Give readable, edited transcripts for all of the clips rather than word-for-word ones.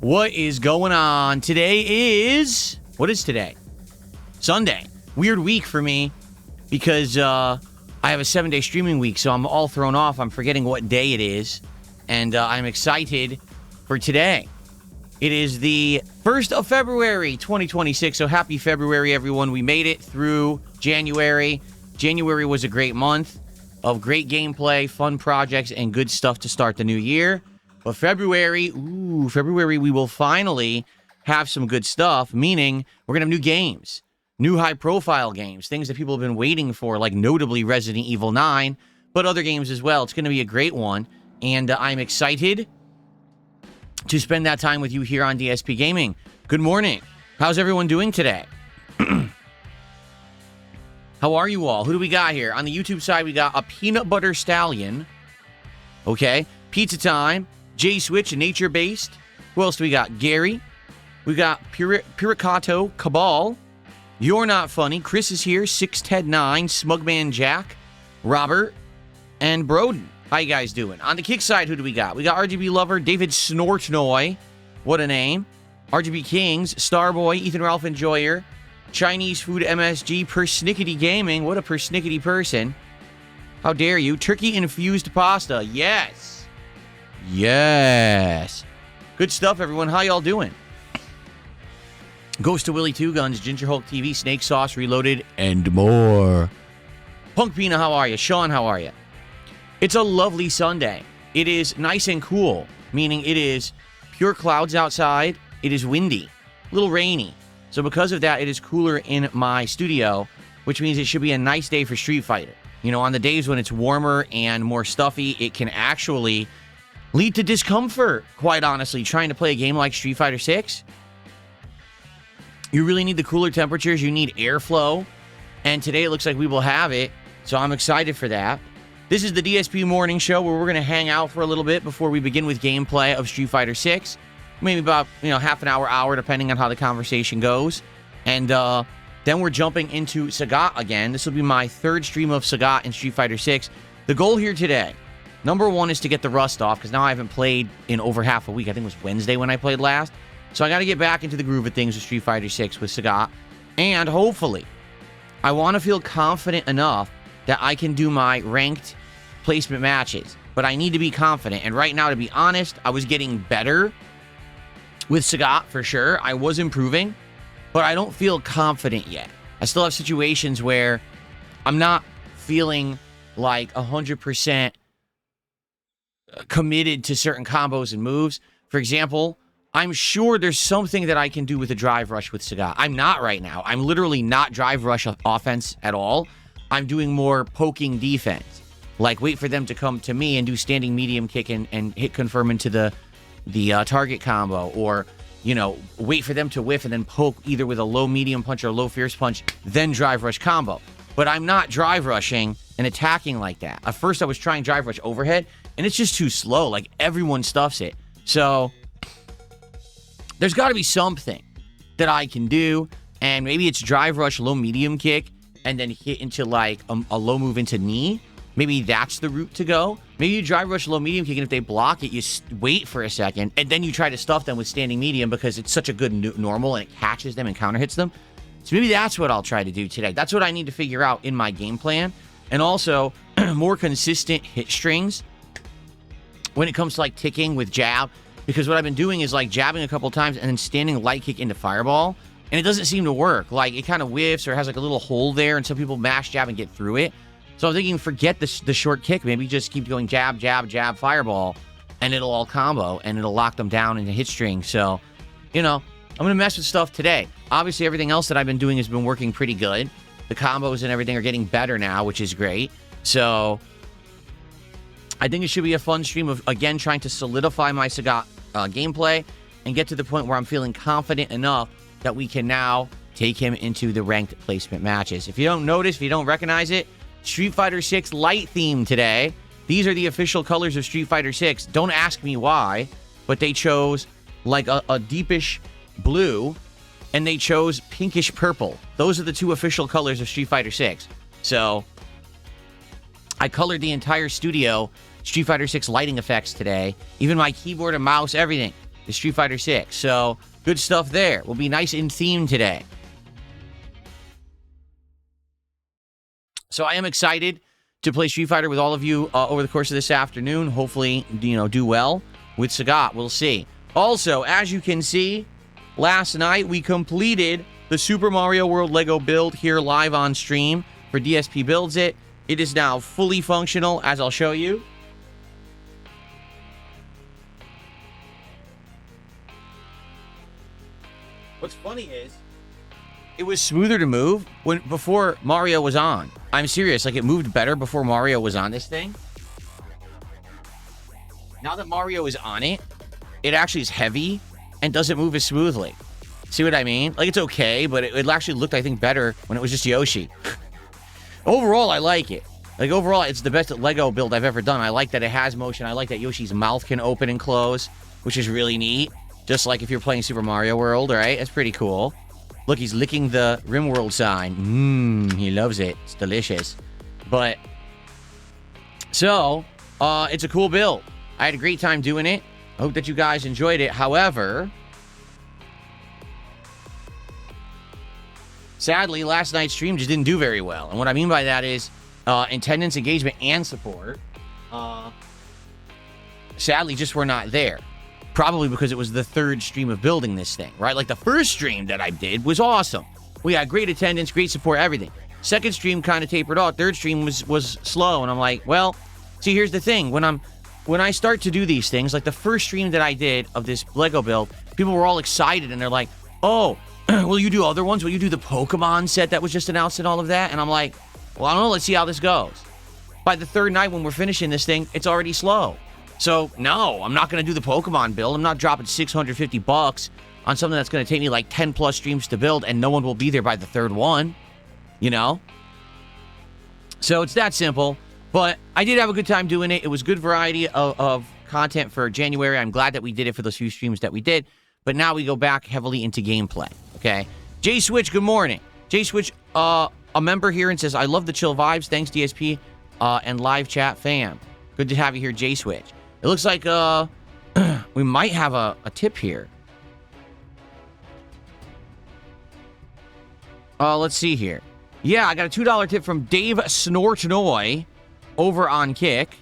What is going on? Today is... What is today? Sunday. Weird week for me because I have a 7-day streaming week, so I'm all thrown off. I'm forgetting what day it is, and I'm excited for today. It is the 1st of February, 2026, so happy February, everyone. We made it through January. January was a great month of great gameplay, fun projects, and good stuff to start the new year. But February, we will finally have some good stuff, meaning we're going to have new games, new high-profile games, things that people have been waiting for, like notably Resident Evil 9, but other games as well. It's going to be a great one, and I'm excited to spend that time with you here on DSP Gaming. Good morning. How's everyone doing today? How are you all? Who do we got here? On the YouTube side, we got a Peanut Butter Stallion. Okay. Pizza Time. J-Switch, Nature-Based. Who else do we got? Gary. We got Piricato, Cabal. You're Not Funny. Chris is here. 6Ted9, Smugman Jack, Robert, and Broden. How you guys doing? On the kick side, who do we got? We got RGB Lover, David Snortnoy. What a name. RGB Kings, Starboy, Ethan Ralph Enjoyer, Chinese Food MSG, Persnickety Gaming. What a persnickety person. How dare you? Turkey Infused Pasta. Yes. Yes. Good stuff, everyone. How y'all doing? Ghost to Willie Two Guns, Ginger Hulk TV, Snake Sauce Reloaded, and more. Punk Pina, how are you? Sean, how are you? It's a lovely Sunday. It is nice and cool, meaning it is pure clouds outside. It is windy, a little rainy. So because of that, it is cooler in my studio, which means it should be a nice day for Street Fighter. You know, on the days when it's warmer and more stuffy, it can actually lead to discomfort, quite honestly, trying to play a game like Street Fighter 6. You really need the cooler temperatures. You need airflow. And today it looks like we will have it. So I'm excited for that. This is the DSP Morning Show where we're going to hang out for a little bit before we begin with gameplay of Street Fighter 6. Maybe about, half an hour, depending on how the conversation goes. And then we're jumping into Sagat again. This will be my third stream of Sagat in Street Fighter 6. The goal here today, number one, is to get the rust off, because now I haven't played in over half a week. I think it was Wednesday when I played last. So I got to get back into the groove of things with Street Fighter 6 with Sagat. And hopefully, I want to feel confident enough that I can do my ranked placement matches. But I need to be confident. And right now, to be honest, I was getting better with Sagat, for sure. I was improving, but I don't feel confident yet. I still have situations where I'm not feeling like 100% committed to certain combos and moves. For example, I'm sure there's something that I can do with a drive rush with Sagat. I'm not right now. I'm literally not drive rush offense at all. I'm doing more poking defense. Like, wait for them to come to me and do standing medium kick and hit confirm into the target combo, or, wait for them to whiff and then poke either with a low medium punch or a low fierce punch, then drive rush combo. But I'm not drive rushing and attacking like that. At first, I was trying drive rush overhead, and it's just too slow. Like, everyone stuffs it. So there's got to be something that I can do, and maybe it's drive rush low medium kick and then hit into like a low move into knee. Maybe that's the route to go. Maybe you drive rush low medium kick, and if they block it, you wait for a second, and then you try to stuff them with standing medium because it's such a good normal and it catches them and counter hits them. So maybe that's what I'll try to do today. That's what I need to figure out in my game plan. And also, more consistent hit strings when it comes to like ticking with jab. Because what I've been doing is like jabbing a couple times and then standing light kick into fireball. And it doesn't seem to work. Like, it kind of whiffs or has like a little hole there, and some people mash jab and get through it. So I'm thinking, forget the short kick. Maybe just keep going jab, jab, jab, fireball, and it'll all combo, and it'll lock them down into hit string. So, I'm going to mess with stuff today. Obviously, everything else that I've been doing has been working pretty good. The combos and everything are getting better now, which is great. So I think it should be a fun stream of, again, trying to solidify my Sagat gameplay and get to the point where I'm feeling confident enough that we can now take him into the ranked placement matches. If you don't notice, if you don't recognize it, Street Fighter 6 light theme today. These are the official colors of Street Fighter 6. Don't ask me why, but they chose like a deepish blue, and they chose pinkish purple. Those are the two official colors of Street Fighter 6. So I colored the entire studio Street Fighter 6 lighting effects today. Even my keyboard and mouse, everything. is Street Fighter 6. So, good stuff there. We'll be nice in theme today. So, I am excited to play Street Fighter with all of you over the course of this afternoon. Hopefully, do well with Sagat. We'll see. Also, as you can see, last night we completed the Super Mario World Lego build here live on stream for DSP Builds It. It is now fully functional, as I'll show you. What's funny is, it was smoother to move before Mario was on. I'm serious, like it moved better before Mario was on this thing. Now that Mario is on it, it actually is heavy and doesn't move as smoothly. See what I mean? Like, it's okay, but it actually looked, I think, better when it was just Yoshi. Overall, I like it. Like, overall, it's the best Lego build I've ever done. I like that it has motion. I like that Yoshi's mouth can open and close, which is really neat. Just like if you're playing Super Mario World, right? It's pretty cool. Look, he's licking the RimWorld sign. He loves it. It's delicious. But, so, it's a cool build. I had a great time doing it. I hope that you guys enjoyed it. However, sadly, last night's stream just didn't do very well. And what I mean by that is attendance, engagement, and support, sadly, just were not there. Probably because it was the third stream of building this thing, right? Like, the first stream that I did was awesome. We had great attendance, great support, everything. Second stream kind of tapered off. Third stream was slow. And I'm like, well, see, here's the thing. When I start to do these things, like the first stream that I did of this Lego build, people were all excited. And they're like, oh, will you do other ones? Will you do the Pokemon set that was just announced and all of that? And I'm like, well, I don't know. Let's see how this goes. By the third night when we're finishing this thing, it's already slow. So, no, I'm not going to do the Pokemon build. I'm not dropping $650 on something that's going to take me like 10 plus streams to build, and no one will be there by the third one, you know? So, it's that simple. But I did have a good time doing it. It was good variety of content for January. I'm glad that we did it for those few streams that we did. But now we go back heavily into gameplay, okay? Jay Switch, good morning. Jay Switch, a member here, and says, I love the chill vibes. Thanks, DSP and live chat fam. Good to have you here, Jay Switch. It looks like we might have a tip here. Let's see here. Yeah, I got a $2 tip from Dave Snortnoy over on Kick.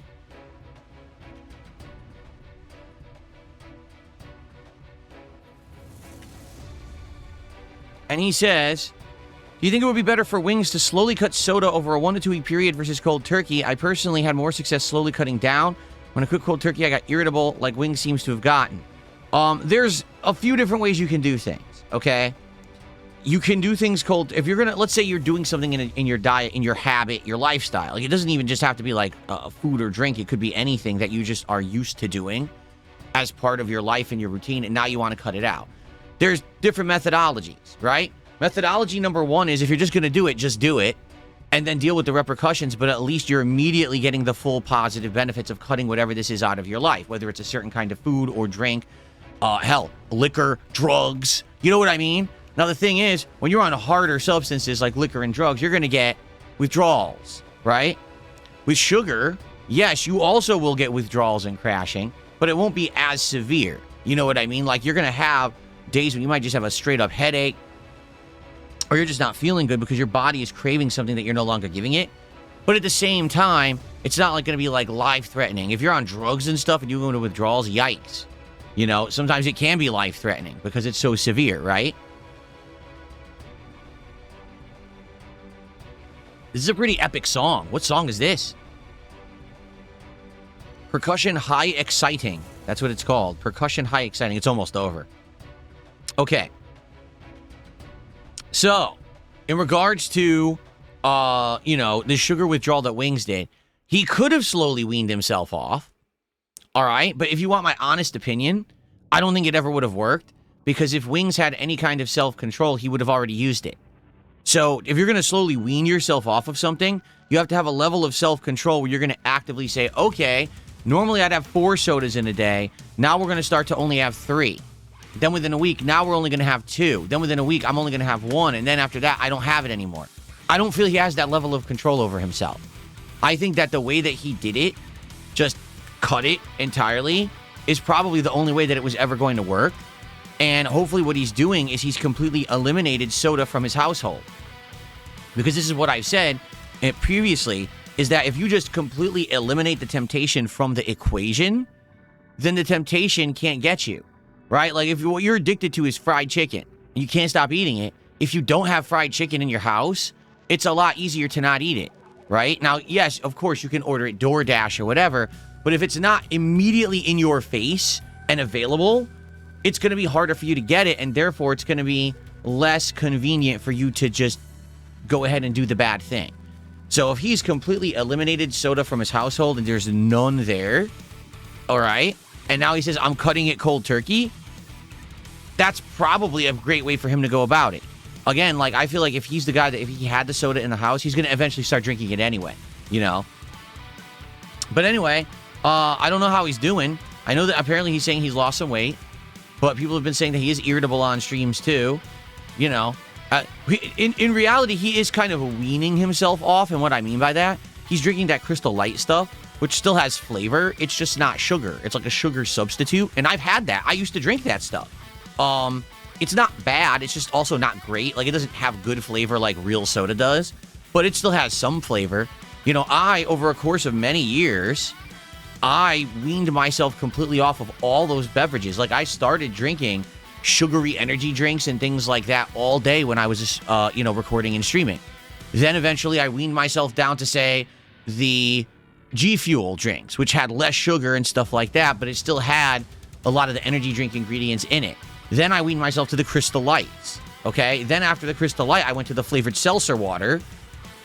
And he says, do you think it would be better for Wings to slowly cut soda over a 1 to 2 week period versus cold turkey? I personally had more success slowly cutting down. When I cook cold turkey, I got irritable like Wings seems to have gotten. There's a few different ways you can do things, okay? You can do things cold. If you're going to, let's say you're doing something in your diet, in your habit, your lifestyle. Like, it doesn't even just have to be like food or drink. It could be anything that you just are used to doing as part of your life and your routine, and now you want to cut it out. There's different methodologies, right? Methodology number one is if you're just going to do it, just do it. And then deal with the repercussions, but at least you're immediately getting the full positive benefits of cutting whatever this is out of your life, whether it's a certain kind of food or drink, hell, liquor, drugs, you know what I mean? Now, the thing is, when you're on harder substances like liquor and drugs, you're going to get withdrawals, right? With sugar, yes, you also will get withdrawals and crashing, but it won't be as severe. You know what I mean? Like, you're going to have days when you might just have a straight-up headache, or you're just not feeling good because your body is craving something that you're no longer giving it. But at the same time, it's not like going to be like life-threatening. If you're on drugs and stuff and you go into withdrawals, yikes. You know, sometimes it can be life-threatening because it's so severe, right? This is a pretty epic song. What song is this? Percussion High Exciting. That's what it's called. Percussion High Exciting. It's almost over. Okay. So, in regards to, the sugar withdrawal that Wings did, he could have slowly weaned himself off, all right? But if you want my honest opinion, I don't think it ever would have worked, because if Wings had any kind of self-control, he would have already used it. So, if you're going to slowly wean yourself off of something, you have to have a level of self-control where you're going to actively say, okay, normally I'd have 4 sodas in a day, now we're going to start to only have 3. Then within a week, now we're only going to have 2. Then within a week, I'm only going to have 1. And then after that, I don't have it anymore. I don't feel he has that level of control over himself. I think that the way that he did it, just cut it entirely, is probably the only way that it was ever going to work. And hopefully what he's doing is he's completely eliminated soda from his household. Because this is what I've said previously, is that if you just completely eliminate the temptation from the equation, then the temptation can't get you, right? Like if what you're addicted to is fried chicken, and you can't stop eating it, if you don't have fried chicken in your house, it's a lot easier to not eat it, right? Now, yes, of course, you can order it DoorDash or whatever, but if it's not immediately in your face and available, it's going to be harder for you to get it, and therefore it's going to be less convenient for you to just go ahead and do the bad thing. So if he's completely eliminated soda from his household and there's none there, all right, and now he says, I'm cutting it cold turkey, that's probably a great way for him to go about it. Again, like, I feel like if he's the guy that if he had the soda in the house, he's going to eventually start drinking it anyway, you know? But anyway, I don't know how he's doing. I know that apparently he's saying he's lost some weight, but people have been saying that he is irritable on streams too, you know? In reality, he is kind of weaning himself off, and what I mean by that, he's drinking that Crystal Light stuff, which still has flavor. It's just not sugar. It's like a sugar substitute, and I've had that. I used to drink that stuff. It's not bad. It's just also not great. Like, it doesn't have good flavor like real soda does, but it still has some flavor. You know, over a course of many years, I weaned myself completely off of all those beverages. Like, I started drinking sugary energy drinks and things like that all day when I was, recording and streaming. Then eventually I weaned myself down to, say, the G Fuel drinks, which had less sugar and stuff like that, but it still had a lot of the energy drink ingredients in it. Then I weaned myself to the Crystal Lights, okay? Then after the Crystal Light, I went to the flavored seltzer water,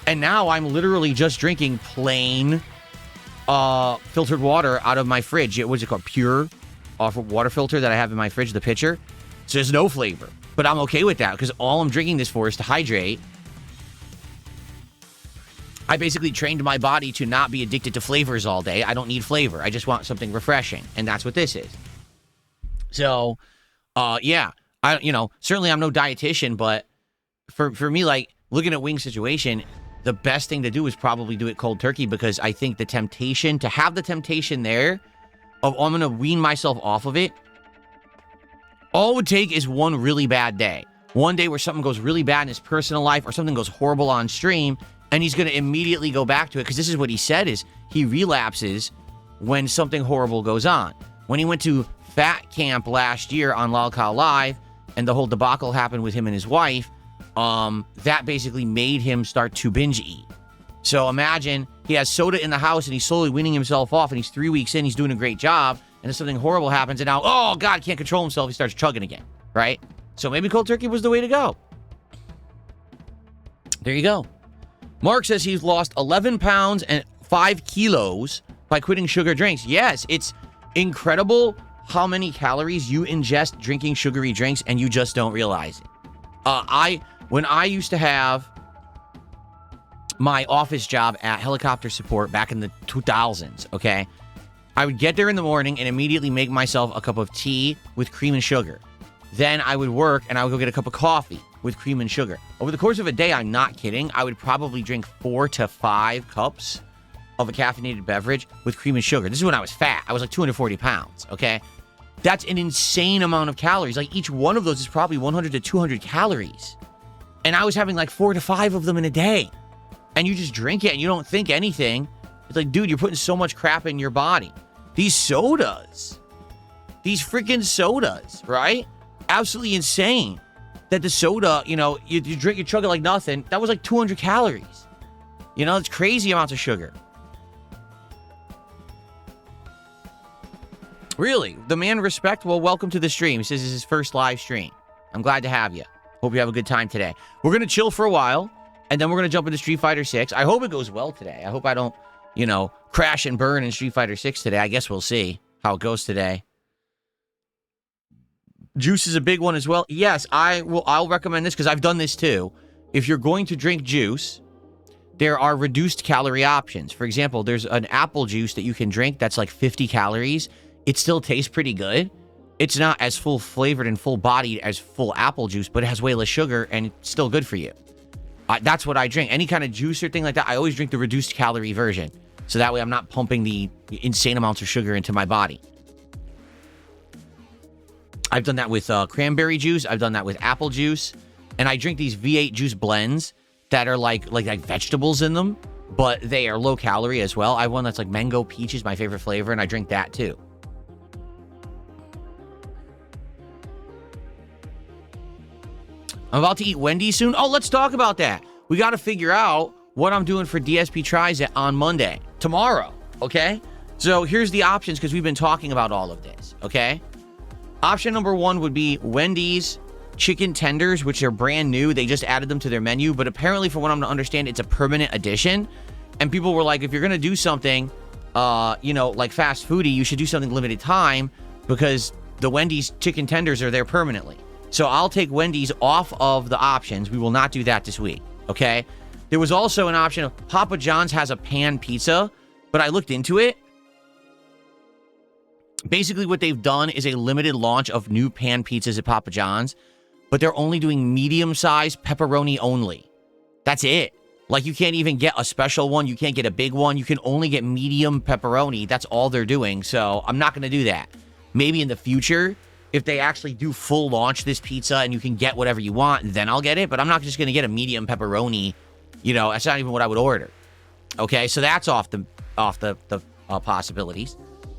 and now I'm literally just drinking plain filtered water out of my fridge. What's it called? Pure water filter that I have in my fridge, the pitcher. So there's no flavor, but I'm okay with that because all I'm drinking this for is to hydrate. I basically trained my body to not be addicted to flavors all day. I don't need flavor. I just want something refreshing, and that's what this is. So, yeah, certainly I'm no dietitian, but for me, like, looking at Wing's situation, the best thing to do is probably do it cold turkey, because I think the temptation there of, I'm going to wean myself off of it, all it would take is one really bad day. One day where something goes really bad in his personal life or something goes horrible on stream, and he's going to immediately go back to it, because this is what he said, is he relapses when something horrible goes on. When he went to Fat Camp last year on Lolcow Live, and the whole debacle happened with him and his wife, that basically made him start to binge eat. So imagine he has soda in the house and he's slowly weaning himself off, and he's 3 weeks in, he's doing a great job, and then something horrible happens, and now, oh God, can't control himself, he starts chugging again, right? So maybe cold turkey was the way to go. There you go. Mark says he's lost 11 pounds and 5 kilos by quitting sugar drinks. Yes, it's incredible how many calories you ingest drinking sugary drinks and you just don't realize it. When I used to have my office job at Helicopter Support back in the 2000s, okay, I would get there in the morning and immediately make myself a cup of tea with cream and sugar. Then I would work and I would go get a cup of coffee with cream and sugar. Over the course of a day, I'm not kidding, I would probably drink 4 to 5 cups of a caffeinated beverage with cream and sugar. This is when I was fat. I was like 240 pounds, okay? That's an insane amount of calories. Like, each one of those is probably 100 to 200 calories. And I was having like 4 to 5 of them in a day. And you just drink it and you don't think anything. It's like, dude, you're putting so much crap in your body. These sodas, these freaking sodas, right? Absolutely insane that the soda, you drink, you chug it like nothing. That was like 200 calories. It's crazy amounts of sugar. Really? The man Respect, well, welcome to the stream. He says it's his first live stream. I'm glad to have you. Hope you have a good time today. We're going to chill for a while, and then we're going to jump into Street Fighter 6. I hope it goes well today. I hope I don't, crash and burn in Street Fighter 6 today. I guess we'll see how it goes today. Juice is a big one as well. Yes, I'll recommend this because I've done this too. If you're going to drink juice, there are reduced calorie options. For example, there's an apple juice that you can drink that's like 50 calories. It still tastes pretty good. It's not as full flavored and full bodied as full apple juice, but it has way less sugar and it's still good for you. That's what I drink. Any kind of juice or thing like that, I always drink the reduced calorie version. So that way I'm not pumping the insane amounts of sugar into my body. I've done that with cranberry juice. I've done that with apple juice. And I drink these V8 juice blends that are like vegetables in them, but they are low calorie as well. I have one that's like mango peach is my favorite flavor, and I drink that too. I'm about to eat Wendy's soon. Oh, let's talk about that. We got to figure out what I'm doing for DSP Tries It on Monday, tomorrow, okay? So here's the options because we've been talking about all of this, okay? Option number one would be Wendy's chicken tenders, which are brand new. They just added them to their menu, but apparently, from what I'm to understand, it's a permanent addition. And people were like, if you're going to do something, like fast foodie, you should do something limited time because the Wendy's chicken tenders are there permanently. So I'll take Wendy's off of the options. We will not do that this week, okay? There was also an option of Papa John's has a pan pizza, but I looked into it. Basically, what they've done is a limited launch of new pan pizzas at Papa John's, but they're only doing medium-sized pepperoni only. That's it. Like, you can't even get a special one. You can't get a big one. You can only get medium pepperoni. That's all they're doing, so I'm not going to do that. Maybe in the future, if they actually do full launch this pizza and you can get whatever you want, then I'll get it, but I'm not just going to get a medium pepperoni. That's not even what I would order. Okay, so that's off the possibilities.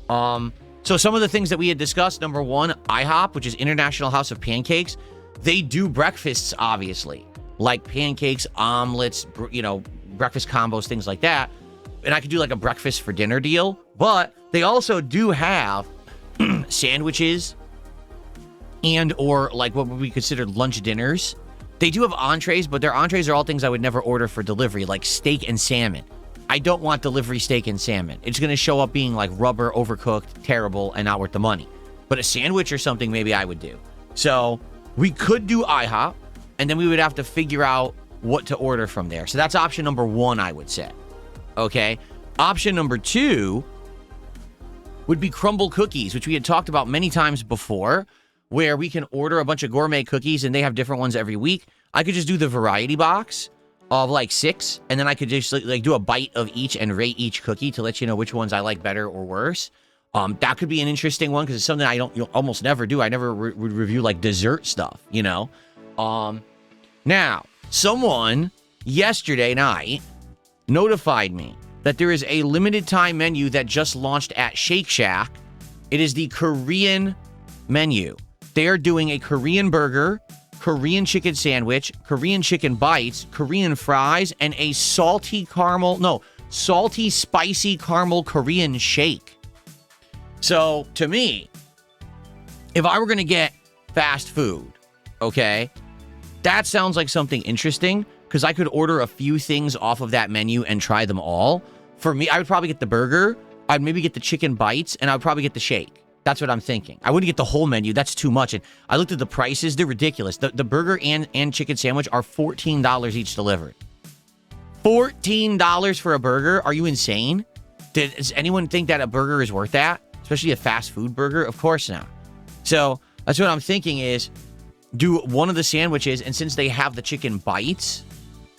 So some of the things that we had discussed, number one, IHOP, which is International House of Pancakes. They do breakfasts, obviously, like pancakes, omelets, breakfast combos, things like that. And I could do like a breakfast for dinner deal. But they also do have sandwiches and or like what would be considered lunch dinners. They do have entrees, but their entrees are all things I would never order for delivery, like steak and salmon. I don't want delivery steak and salmon. It's going to show up being like rubber, overcooked, terrible, and not worth the money. But a sandwich or something maybe I would do. So we could do IHOP, and then we would have to figure out what to order from there. So that's option number one, I would say. Okay? Option number two would be Crumble Cookies, which we had talked about many times before, where we can order a bunch of gourmet cookies, and they have different ones every week. I could just do the variety box of like 6, and then I could just like do a bite of each and rate each cookie to let you know which ones I like better or worse. That could be an interesting one because it's something I don't almost never do. I never would review like dessert stuff, Now, someone yesterday night notified me that there is a limited time menu that just launched at Shake Shack. It is the Korean menu. They are doing a Korean burger, Korean chicken sandwich, Korean chicken bites, Korean fries, and a salty spicy caramel Korean shake. So, to me, if I were going to get fast food, okay, that sounds like something interesting because I could order a few things off of that menu and try them all. For me, I would probably get the burger, I'd maybe get the chicken bites, and I would probably get the shake. That's what I'm thinking. I wouldn't get the whole menu. That's too much. And I looked at the prices. They're ridiculous. The burger and chicken sandwich are $14 each delivered. $14 for a burger? Are you insane? Does anyone think that a burger is worth that? Especially a fast food burger? Of course not. So that's what I'm thinking is do one of the sandwiches, and since they have the chicken bites,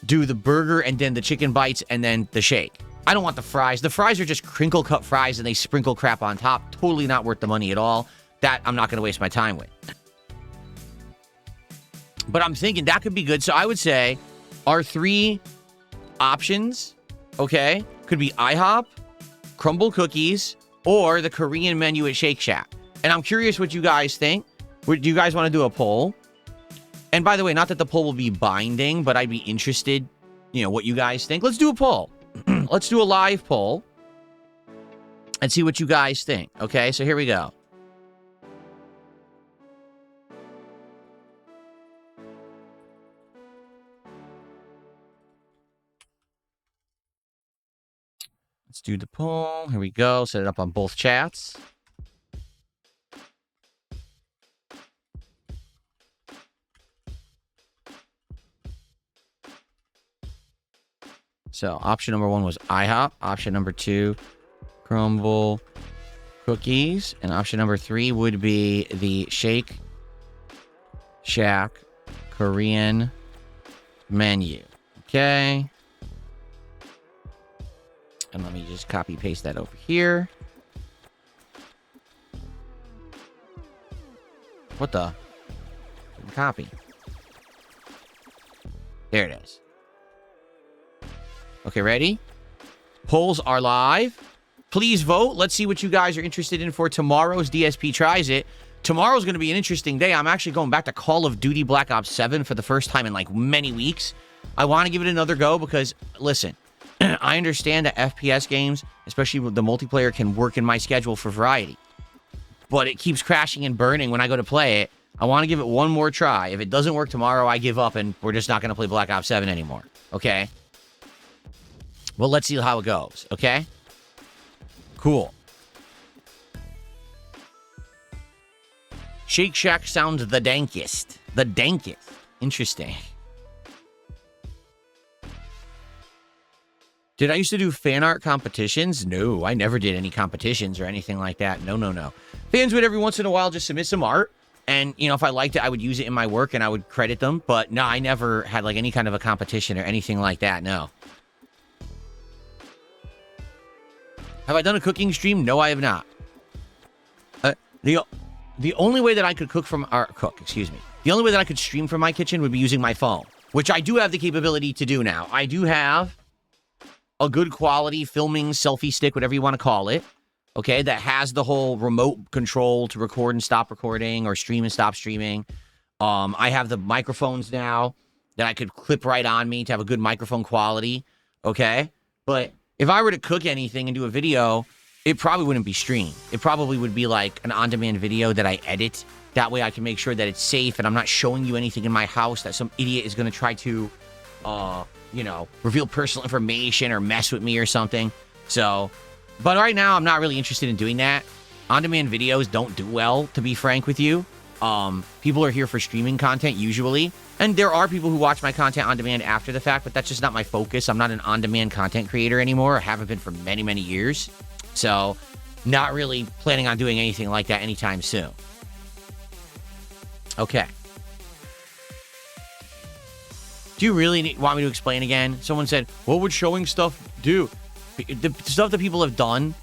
do the burger and then the chicken bites and then the shake. I don't want the fries. The fries are just crinkle cut fries and they sprinkle crap on top. Totally not worth the money at all. That I'm not going to waste my time with. But I'm thinking that could be good. So I would say our 3 options, okay, could be IHOP, Crumble Cookies, or the Korean menu at Shake Shack. And I'm curious what you guys think. Do you guys want to do a poll? And by the way, not that the poll will be binding, but I'd be interested, what you guys think. Let's do a poll. Let's do a live poll and see what you guys think. Okay, so here we go. Let's do the poll. Here we go. Set it up on both chats. So option number 1 was IHOP. Option number 2, Crumble Cookies. And option number 3 would be the Shake Shack Korean menu. Okay. And let me just copy paste that over here. What the? Copy. There it is. Okay, ready? Polls are live. Please vote. Let's see what you guys are interested in for tomorrow's DSP Tries It. Tomorrow's going to be an interesting day. I'm actually going back to Call of Duty Black Ops 7 for the first time in like many weeks. I want to give it another go because, listen, I understand that FPS games, especially with the multiplayer, can work in my schedule for variety. But it keeps crashing and burning when I go to play it. I want to give it one more try. If it doesn't work tomorrow, I give up and we're just not going to play Black Ops 7 anymore. Okay? Well, let's see how it goes. Okay? Cool. Shake Shack sounds the dankest. The dankest. Interesting. Did I used to do fan art competitions? No, I never did any competitions or anything like that. No. Fans would every once in a while just submit some art. And, you know, if I liked it, I would use it in my work and I would credit them. But no, I never had like any kind of a competition or anything like that. No. Have I done a cooking stream? No, I have not. The only way that I could the only way that I could stream from my kitchen would be using my phone, which I do have the capability to do now. I do have a good quality filming selfie stick, whatever you want to call it, okay, that has the whole remote control to record and stop recording or stream and stop streaming. I have the microphones now that I could clip right on me to have a good microphone quality, okay? But if I were to cook anything and do a video, it probably wouldn't be streamed. It probably would be like an on-demand video that I edit. That way I can make sure that it's safe and I'm not showing you anything in my house that some idiot is going to try to, you know, reveal personal information or mess with me or something. So, but right now I'm not really interested in doing that. On-demand videos don't do well, to be frank with you. People are here for streaming content usually. And there are people who watch my content on demand after the fact, but that's just not my focus. I'm not an on-demand content creator anymore. I haven't been for many, many years. So, not really planning on doing anything like that anytime soon. Okay. Do you really want me to explain again? Someone said, what would showing stuff do? The stuff that people have done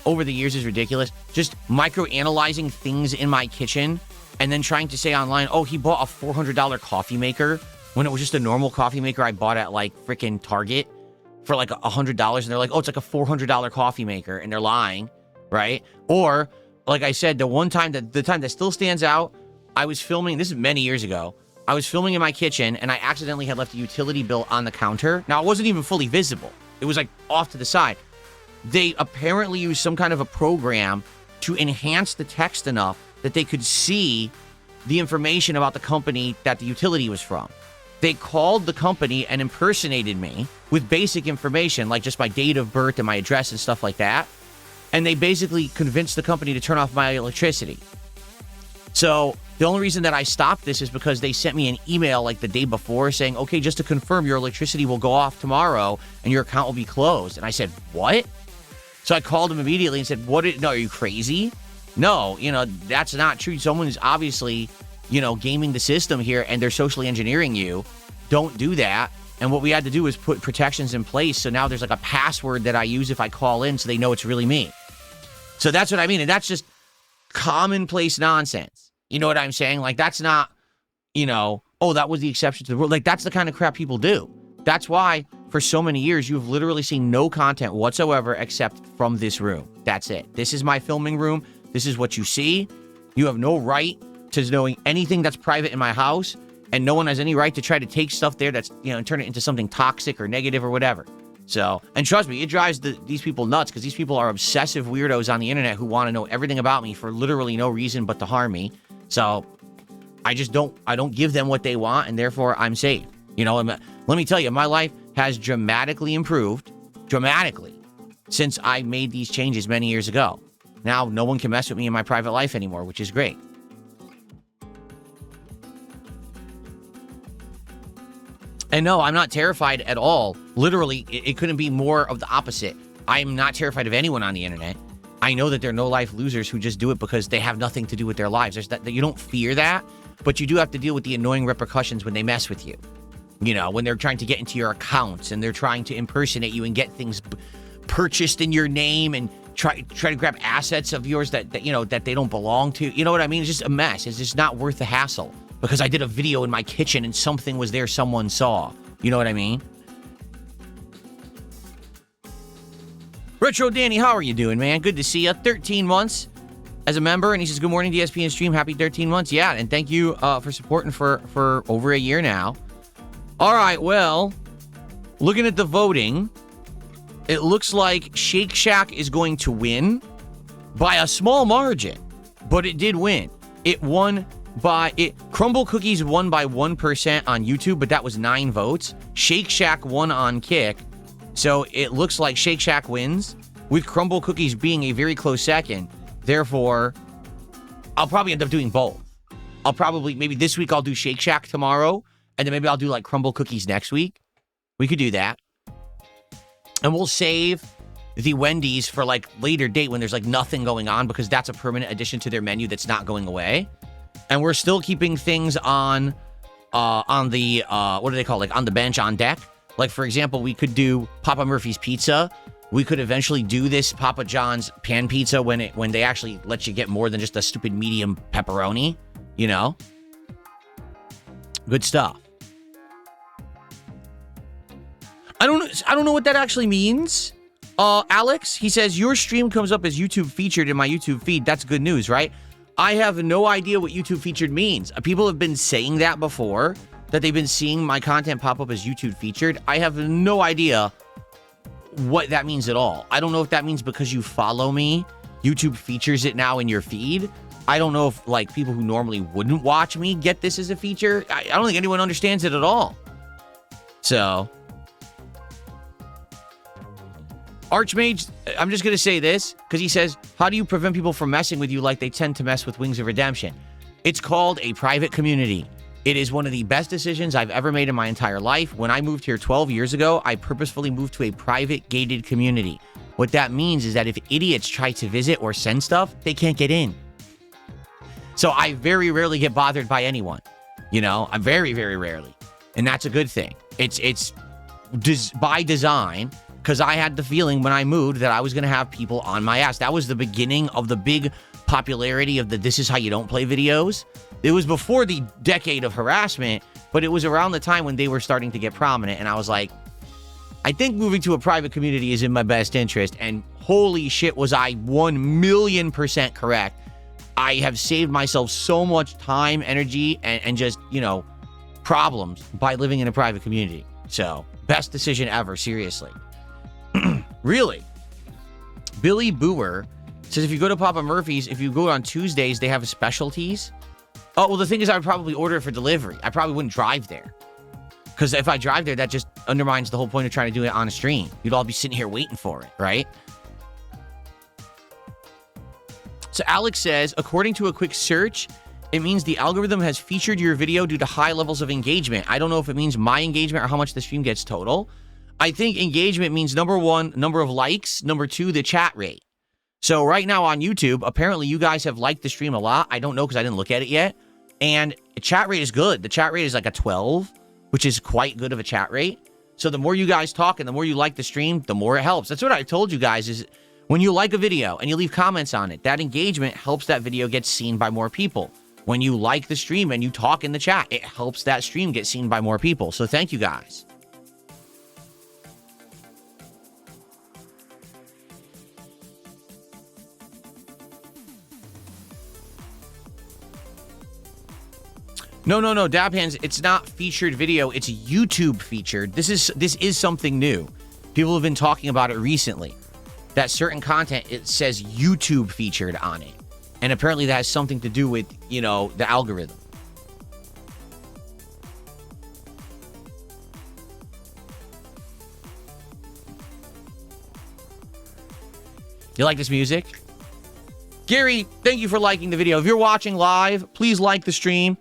over the years is ridiculous. Just micro-analyzing things in my kitchen and then trying to say online, oh, he bought a $400 coffee maker when it was just a normal coffee maker I bought at like freaking Target for like $100. And they're like, oh, it's like a $400 coffee maker. And they're lying, right? Or, like I said, the time that still stands out, I was filming, this is many years ago. I was filming in my kitchen and I accidentally had left a utility bill on the counter. Now, it wasn't even fully visible. It was like off to the side. They apparently used some kind of a program to enhance the text enough that they could see the information about the company that the utility was from. They called the company and impersonated me with basic information, like just my date of birth and my address and stuff like that. And they basically convinced the company to turn off my electricity. So the only reason that I stopped this is because they sent me an email like the day before saying, okay, just to confirm, your electricity will go off tomorrow and your account will be closed. And I said, what? So I called them immediately and said, no, are you crazy? No, you know, that's not true. Someone's obviously, you know, gaming the system here and they're socially engineering you. Don't do that. And what we had to do is put protections in place. So now there's like a password that I use if I call in so they know it's really me. So that's what I mean. And that's just commonplace nonsense. You know what I'm saying? Like, that's not, you know, oh, that was the exception to the rule. Like, that's the kind of crap people do. That's why for so many years, you've literally seen no content whatsoever except from this room. That's it. This is my filming room. This is what you see. You have no right to knowing anything that's private in my house, and no one has any right to try to take stuff there that's, you know, and turn it into something toxic or negative or whatever. So, and trust me, it drives these people nuts because these people are obsessive weirdos on the internet who want to know everything about me for literally no reason but to harm me. So, I don't give them what they want, and therefore I'm safe. You know, let me tell you, my life has dramatically improved, since I made these changes many years ago. Now, no one can mess with me in my private life anymore, which is great. And no, I'm not terrified at all. Literally, it couldn't be more of the opposite. I'm not terrified of anyone on the internet. I know that there are no-life losers who just do it because they have nothing to do with their lives. There's that you don't fear that, but you do have to deal with the annoying repercussions when they mess with you. You know, when they're trying to get into your accounts and they're trying to impersonate you and get things purchased in your name and try to grab assets of yours that you know that they don't belong to. You know what I mean? It's just a mess. It's just not worth the hassle because I did a video in my kitchen and something was there someone saw. You know what I mean? Retro Danny, how are you doing, man? Good to see you. 13 months as a member, and he says, good morning, DSP and stream. Happy 13 months. Yeah, and thank you for supporting for over a year now. All right, well, looking at the voting, it looks like Shake Shack is going to win by a small margin, but it did win. It won by Crumble Cookies won by 1% on YouTube, but that was 9 votes. Shake Shack won on Kick, so it looks like Shake Shack wins, with Crumble Cookies being a very close second. Therefore, I'll probably end up doing both. I'll probably, maybe this week I'll do Shake Shack tomorrow, and then maybe I'll do like Crumble Cookies next week. We could do that. And we'll save the Wendy's for like later date when there's like nothing going on, because that's a permanent addition to their menu that's not going away. And we're still keeping things on the, what do they call it? Like on the bench, on deck. Like, for example, we could do Papa Murphy's Pizza. We could eventually do this Papa John's pan pizza when they actually let you get more than just a stupid medium pepperoni, you know? Good stuff. I don't know what that actually means. Alex, he says, your stream comes up as YouTube featured in my YouTube feed. That's good news, right? I have no idea what YouTube featured means. People have been saying that before, that they've been seeing my content pop up as YouTube featured. I have no idea what that means at all. I don't know if that means because you follow me, YouTube features it now in your feed. I don't know if like people who normally wouldn't watch me get this as a feature. I don't think anyone understands it at all. So, Archmage, I'm just going to say this because he says, how do you prevent people from messing with you like they tend to mess with Wings of Redemption? It's called a private community. It is one of the best decisions I've ever made in my entire life. When I moved here 12 years ago, I purposefully moved to a private gated community. What that means is that if idiots try to visit or send stuff, they can't get in. So I very rarely get bothered by anyone. You know, I'm very, very rarely. And that's a good thing. It's by design, because I had the feeling when I moved that I was going to have people on my ass. That was the beginning of the big popularity of the "this is how you don't play" videos. It was before the decade of harassment, but it was around the time when they were starting to get prominent. And I was like, I think moving to a private community is in my best interest. And holy shit, was I 1,000,000% correct. I have saved myself so much time, energy, and just, you know, problems by living in a private community. So, best decision ever, seriously. Really? Billy Booer says, if you go to Papa Murphy's, if you go on Tuesdays, they have specialties. Oh, well, the thing is, I would probably order it for delivery. I probably wouldn't drive there. Because if I drive there, that just undermines the whole point of trying to do it on a stream. You'd all be sitting here waiting for it, right? So Alex says, according to a quick search, it means the algorithm has featured your video due to high levels of engagement. I don't know if it means my engagement or how much the stream gets total. I think engagement means, number one, number of likes. Number two, the chat rate. So right now on YouTube, apparently you guys have liked the stream a lot. I don't know because I didn't look at it yet. And the chat rate is good. The chat rate is like a 12, which is quite good of a chat rate. So the more you guys talk and the more you like the stream, the more it helps. That's what I told you guys is when you like a video and you leave comments on it, that engagement helps that video get seen by more people. When you like the stream and you talk in the chat, it helps that stream get seen by more people. So thank you guys. No, Dab Hands, it's not featured video, it's YouTube featured. This is something new. People have been talking about it recently. That certain content, it says YouTube featured on it. And apparently that has something to do with, you know, the algorithm. You like this music? Gary, thank you for liking the video. If you're watching live, please like the stream.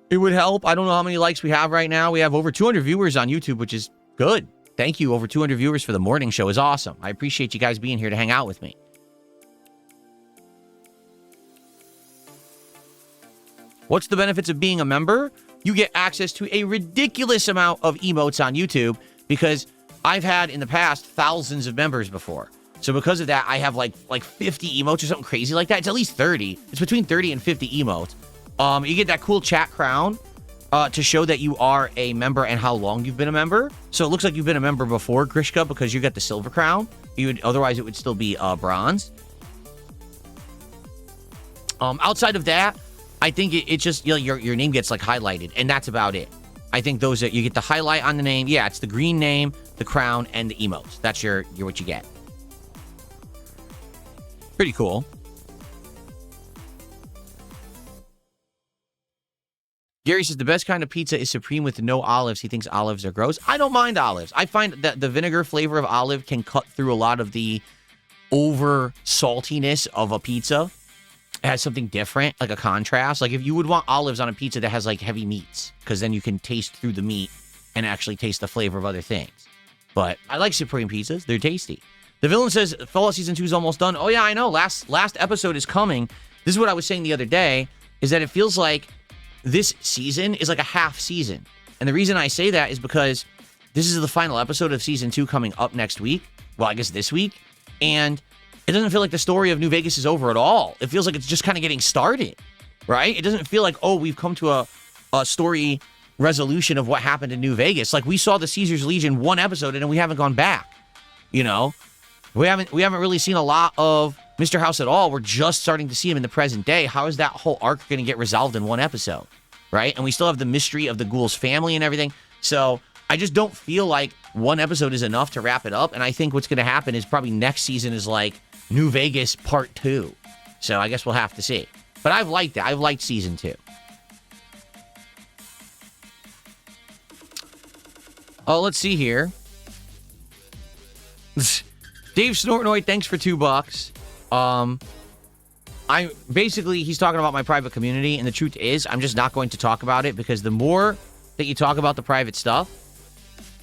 It would help. I don't know how many likes we have right now. We have over 200 viewers on YouTube, which is good. Thank you. Over 200 viewers for the morning show is awesome. I appreciate you guys being here to hang out with me. What's the benefits of being a member? You get access to a ridiculous amount of emotes on YouTube because I've had in the past thousands of members before. So because of that, I have like 50 emotes or something crazy like that. It's at least 30. It's between 30 and 50 emotes. You get that cool chat crown to show that you are a member and how long you've been a member. So it looks like you've been a member before, Grishka, because you got the silver crown. Otherwise, it would still be bronze. Outside of that, I think it's just, you know, your name gets like highlighted, and that's about it. I think those you get the highlight on the name. Yeah, it's the green name, the crown, and the emotes. That's your what you get. Pretty cool. Gary says the best kind of pizza is supreme with no olives. He thinks olives are gross. I don't mind olives. I find that the vinegar flavor of olive can cut through a lot of the over saltiness of a pizza. It has something different, like a contrast. Like if you would want olives on a pizza that has like heavy meats, because then you can taste through the meat and actually taste the flavor of other things. But I like supreme pizzas. They're tasty. The villain says Fallout Season 2 is almost done. Oh yeah, I know. Last episode is coming. This is what I was saying the other day, is that it feels like this season is like a half season. And the reason I say that is because this is the final episode of Season 2 coming up next week. Well, I guess this week. And it doesn't feel like the story of New Vegas is over at all. It feels like it's just kind of getting started, right? It doesn't feel like, oh, we've come to a story resolution of what happened in New Vegas. Like we saw the Caesar's Legion one episode and then we haven't gone back. You know, we haven't really seen a lot of Mr. House at all. We're just starting to see him in the present day. How is that whole arc going to get resolved in one episode, right? And we still have the mystery of the Ghoul's family and everything. So I just don't feel like one episode is enough to wrap it up. And I think what's going to happen is probably next season is like New Vegas Part 2. So I guess we'll have to see. But I've liked it. I've liked Season 2. Oh, let's see here. Dave Snortnoy, thanks for $2. He's talking about my private community, and the truth is, I'm just not going to talk about it because the more that you talk about the private stuff,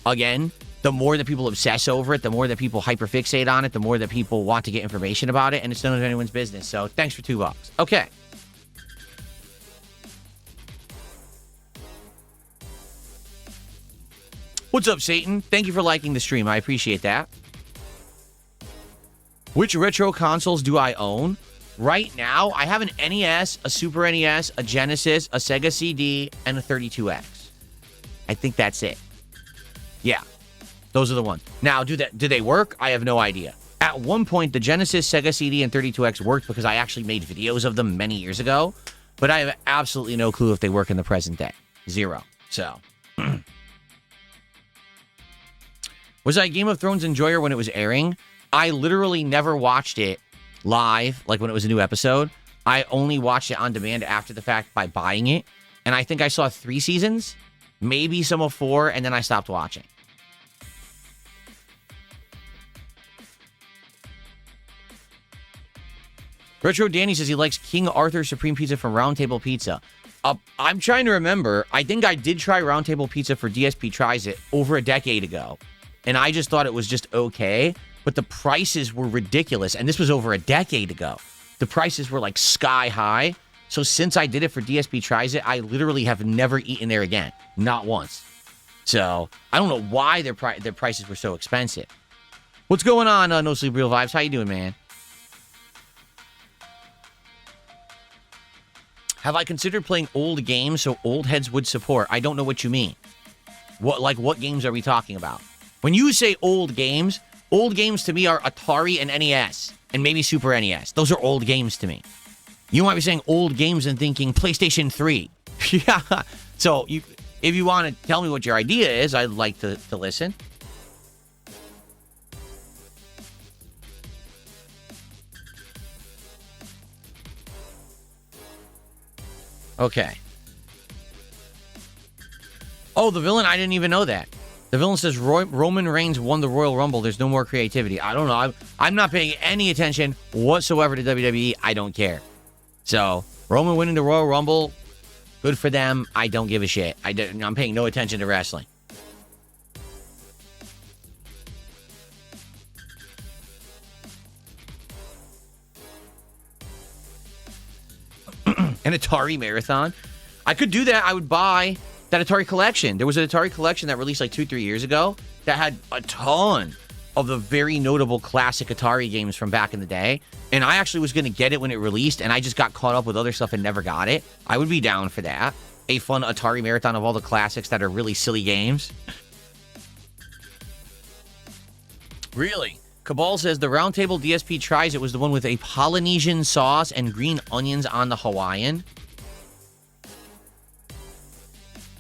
again, the more that people obsess over it, the more that people hyperfixate on it, the more that people want to get information about it, and it's none of anyone's business. So thanks for $2. Okay. What's up, Satan? Thank you for liking the stream. I appreciate that. Which retro consoles do I own? Right now, I have an NES, a Super NES, a Genesis, a Sega CD, and a 32X. I think that's it. Yeah. Those are the ones. Now, do they work? I have no idea. At one point, the Genesis, Sega CD, and 32X worked because I actually made videos of them many years ago. But I have absolutely no clue if they work in the present day. Zero. So. Was I a Game of Thrones enjoyer when it was airing? I literally never watched it live, like when it was a new episode. I only watched it on demand after the fact by buying it. And I think I saw 3 seasons, maybe some of 4, and then I stopped watching. Retro Danny says he likes King Arthur Supreme Pizza from Round Table Pizza. I'm trying to remember. I think I did try Round Table Pizza for DSP Tries It over a decade ago. And I just thought it was just okay. But the prices were ridiculous. And this was over a decade ago. The prices were like sky high. So since I did it for DSP Tries It, I literally have never eaten there again. Not once. So I don't know why their prices were so expensive. What's going on, No Sleep Real Vibes? How you doing, man? Have I considered playing old games so old heads would support? I don't know what you mean. What games are we talking about? When you say old games to me are Atari and NES, and maybe Super NES. Those are old games to me. You might be saying old games and thinking PlayStation 3. Yeah. So if you want to tell me what your idea is, I'd like to listen. Okay. Oh, the villain? I didn't even know that. The villain says Roman Reigns won the Royal Rumble. There's no more creativity. I don't know. I'm not paying any attention whatsoever to WWE. I don't care. So, Roman winning the Royal Rumble, good for them. I don't give a shit. I'm paying no attention to wrestling. An Atari marathon? I could do that. I would buy that Atari collection. There was an Atari collection that released like 2-3 years ago that had a ton of the very notable classic Atari games from back in the day. And I actually was going to get it when it released, and I just got caught up with other stuff and never got it. I would be down for that. A fun Atari marathon of all the classics that are really silly games. Really? Cabal says the Roundtable DSP Tries It was the one with a Polynesian sauce and green onions on the Hawaiian.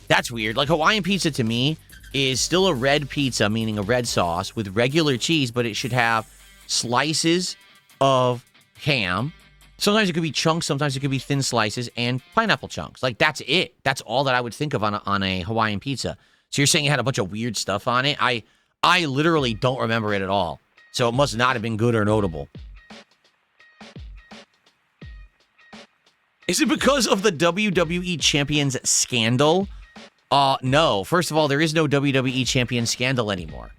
That's weird. Like, Hawaiian pizza to me is still a red pizza, meaning a red sauce, with regular cheese, but it should have slices of ham. Sometimes it could be chunks, sometimes it could be thin slices, and pineapple chunks. Like, that's it. That's all that I would think of on a Hawaiian pizza. So you're saying it had a bunch of weird stuff on it? I literally don't remember it at all. So it must not have been good or notable. Is it because of the WWE Champions scandal? No. First of all, there is no WWE Champion scandal anymore.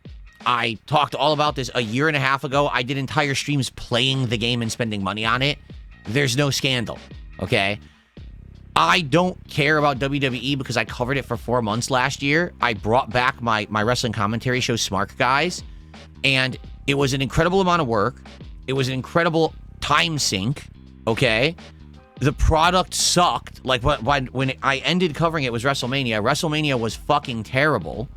I talked all about this a year and a half ago. I did entire streams playing the game and spending money on it. There's no scandal, okay? I don't care about WWE because I covered it for 4 months last year. I brought back my wrestling commentary show, Smart Guys, and it was an incredible amount of work. It was an incredible time sink, okay? The product sucked. Like, when I ended covering it was WrestleMania. WrestleMania was fucking terrible,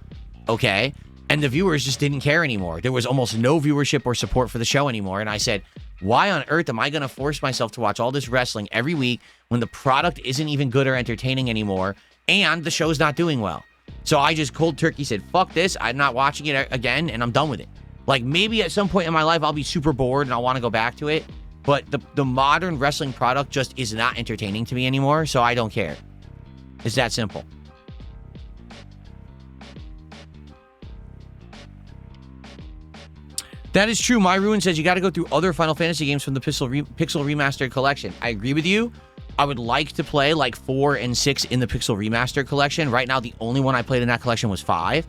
okay? And the viewers just didn't care anymore. There was almost no viewership or support for the show anymore. And I said, why on earth am I going to force myself to watch all this wrestling every week when the product isn't even good or entertaining anymore and the show's not doing well? So I just cold turkey said, fuck this. I'm not watching it again, and I'm done with it. Like, maybe at some point in my life, I'll be super bored and I'll want to go back to it. But the modern wrestling product just is not entertaining to me anymore, so I don't care. It's that simple. That is true. My Ruin says you got to go through other Final Fantasy games from the Pixel Remastered Collection. I agree with you. I would like to play like 4 and 6 in the Pixel Remastered Collection. Right now, the only one I played in that collection was 5.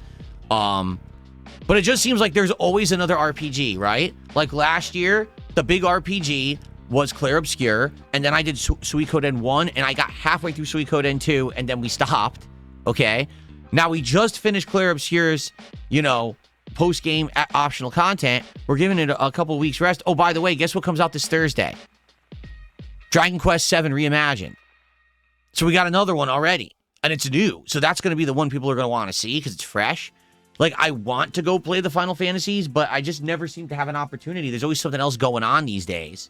But it just seems like there's always another RPG, right? Like last year, the big RPG was Clair Obscur, and then I did Suikoden 1, and I got halfway through Suikoden 2, and then we stopped, okay? Now, we just finished Clair Obscur's, post-game optional content. We're giving it a couple weeks rest. Oh, by the way, guess what comes out this Thursday? Dragon Quest VII Reimagined. So we got another one already, and it's new. So that's going to be the one people are going to want to see because it's fresh. Like, I want to go play the Final Fantasies, but I just never seem to have an opportunity. There's always something else going on these days,